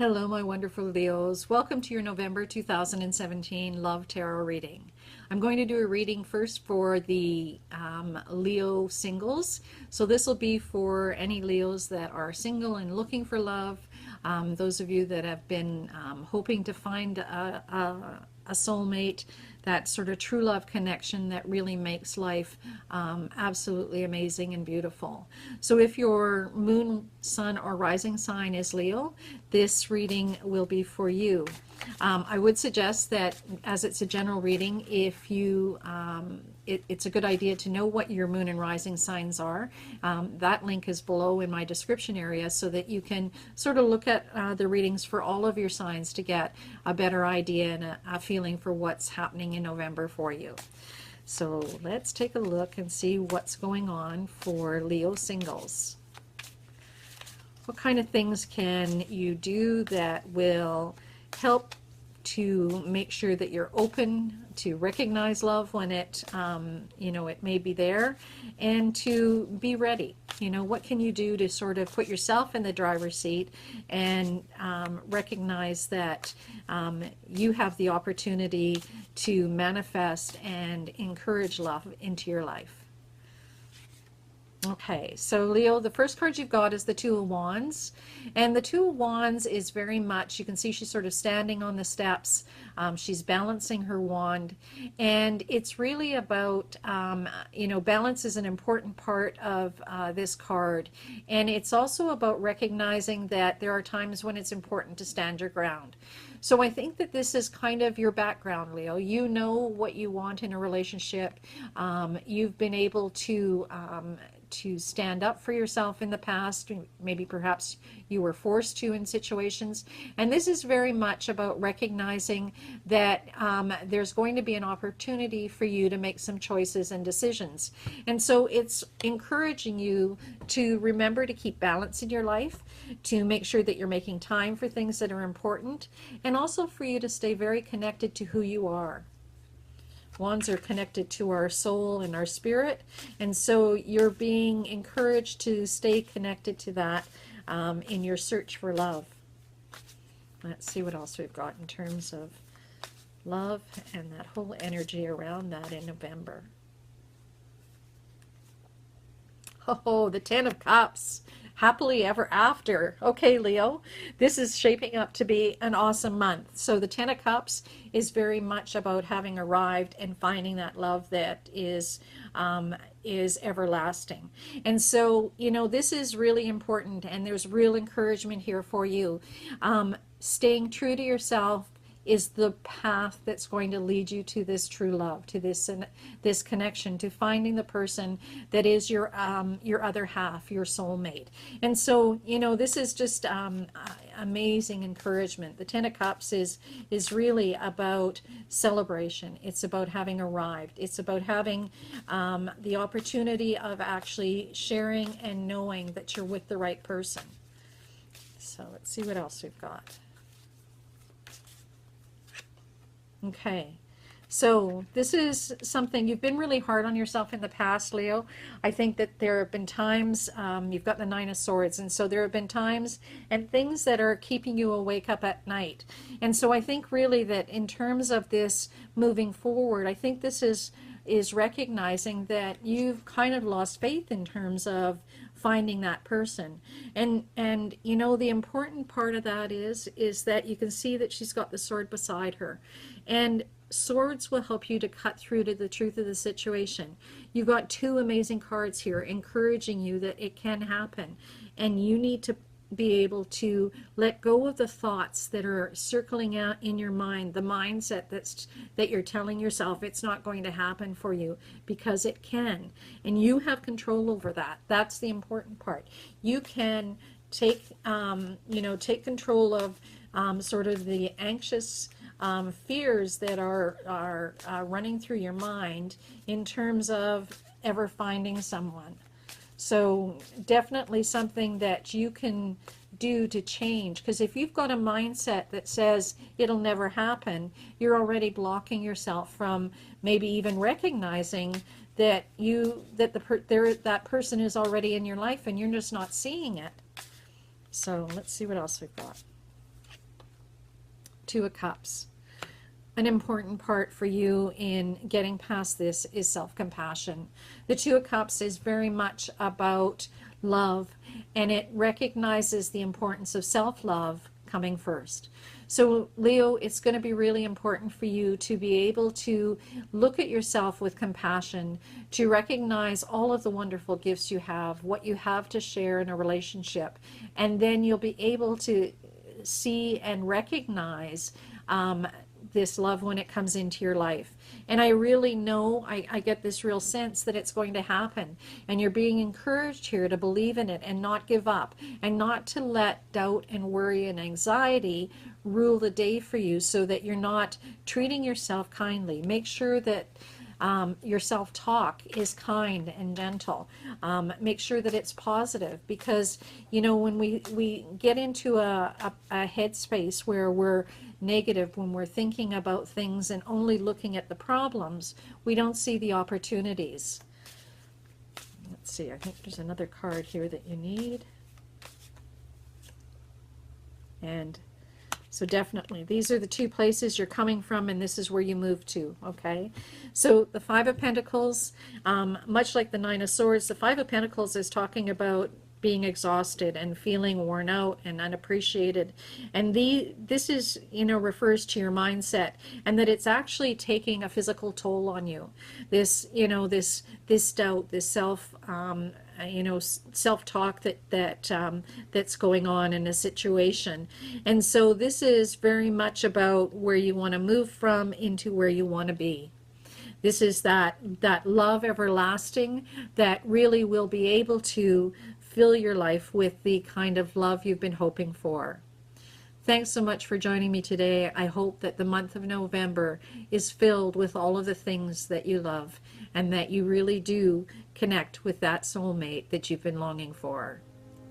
Hello, my wonderful Leos. Welcome to your November 2017 Love Tarot reading. I'm going to do a reading first for the Leo singles. So this will be for any Leos that are single and looking for love. Those of you that have been hoping to find a soulmate, that sort of true love connection that really makes life absolutely amazing and beautiful. So if your moon, sun, or rising sign is Leo, this reading will be for you. I would suggest that, as it's a general reading, if you it's a good idea to know what your moon and rising signs are. That link is below in my description area so that you can sort of look at the readings for all of your signs to get a better idea and a feeling for what's happening in November for you. So let's take a look and see what's going on for Leo singles. What kind of things can you do that will help to make sure that you're open to recognize love when it, it may be there, and to be ready? What can you do to sort of put yourself in the driver's seat and recognize that you have the opportunity to manifest and encourage love into your life? Okay, so Leo, the first card you've got is the Two of Wands. And the Two of Wands is very much, you can see she's sort of standing on the steps. She's balancing her wand. And it's really about, balance is an important part of this card. And it's also about recognizing that there are times when it's important to stand your ground. So I think that this is kind of your background, Leo. You know what you want in a relationship. You've been able to stand up for yourself in the past. Maybe perhaps you were forced to in situations. And this is very much about recognizing that there's going to be an opportunity for you to make some choices and decisions. And so it's encouraging you to remember to keep balance in your life, to make sure that you're making time for things that are important, and also for you to stay very connected to who you are. Wands are connected to our soul and our spirit, and so you're being encouraged to stay connected to that in your search for love. Let's see what else we've got in terms of love and that whole energy around that in November. Oh, the Ten of Cups. Happily ever after. Okay, Leo, this is shaping up to be an awesome month. So the Ten of Cups is very much about having arrived and finding that love that is everlasting. And so, this is really important, and there's real encouragement here for you. Staying true to yourself is the path that's going to lead you to this true love, to this connection, to finding the person that is your other half, your soulmate. And so, this is just amazing encouragement. The Ten of Cups is really about celebration. It's about having arrived. It's about having the opportunity of actually sharing and knowing that you're with the right person. So let's see what else we've got. Okay, so this is something, you've been really hard on yourself in the past, Leo. I think that there have been times, you've got the Nine of Swords, and so there have been times and things that are keeping you awake up at night. And so I think really that in terms of this moving forward, I think this is recognizing that you've kind of lost faith in terms of finding that person. And the important part of that is that you can see that she's got the sword beside her. And swords will help you to cut through to the truth of the situation. You've got two amazing cards here encouraging you that it can happen. And you need to be able to let go of the thoughts that are circling out in your mind, the mindset that you're telling yourself it's not going to happen for you, because it can, and you have control over that. That's the important part. You can take control of sort of the anxious fears that are running through your mind in terms of ever finding someone. So definitely something that you can do to change, because if you've got a mindset that says it'll never happen, you're already blocking yourself from maybe even recognizing that that person is already in your life and you're just not seeing it. So let's see what else we've got. Two of Cups. An important part for you in getting past this is self-compassion. The Two of Cups is very much about love, and it recognizes the importance of self-love coming first. So Leo, it's going to be really important for you to be able to look at yourself with compassion, to recognize all of the wonderful gifts you have, what you have to share in a relationship, and then you'll be able to see and recognize this love when it comes into your life. And I really know, I get this real sense that it's going to happen. And you're being encouraged here to believe in it and not give up, and not to let doubt and worry and anxiety rule the day for you, so that you're not treating yourself kindly. Make sure that your self-talk is kind and gentle. Make sure that it's positive, because you know, when we get into a headspace where we're negative, when we're thinking about things and only looking at the problems, we don't see the opportunities. Let's see, I think there's another card here that you need. And so definitely, these are the two places you're coming from, and this is where you move to, okay? So the Five of Pentacles, much like the Nine of Swords, the Five of Pentacles is talking about being exhausted and feeling worn out and unappreciated. And this is, you know, refers to your mindset, and that it's actually taking a physical toll on you. This, you know, this doubt, this you know, self-talk that's going on in a situation. And so this is very much about where you want to move from into where you want to be. This is that love everlasting that really will be able to fill your life with the kind of love you've been hoping for. Thanks so much for joining me today. I hope that the month of November is filled with all of the things that you love, and that you really do connect with that soulmate that you've been longing for.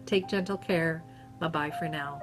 Take gentle care. Bye-bye for now.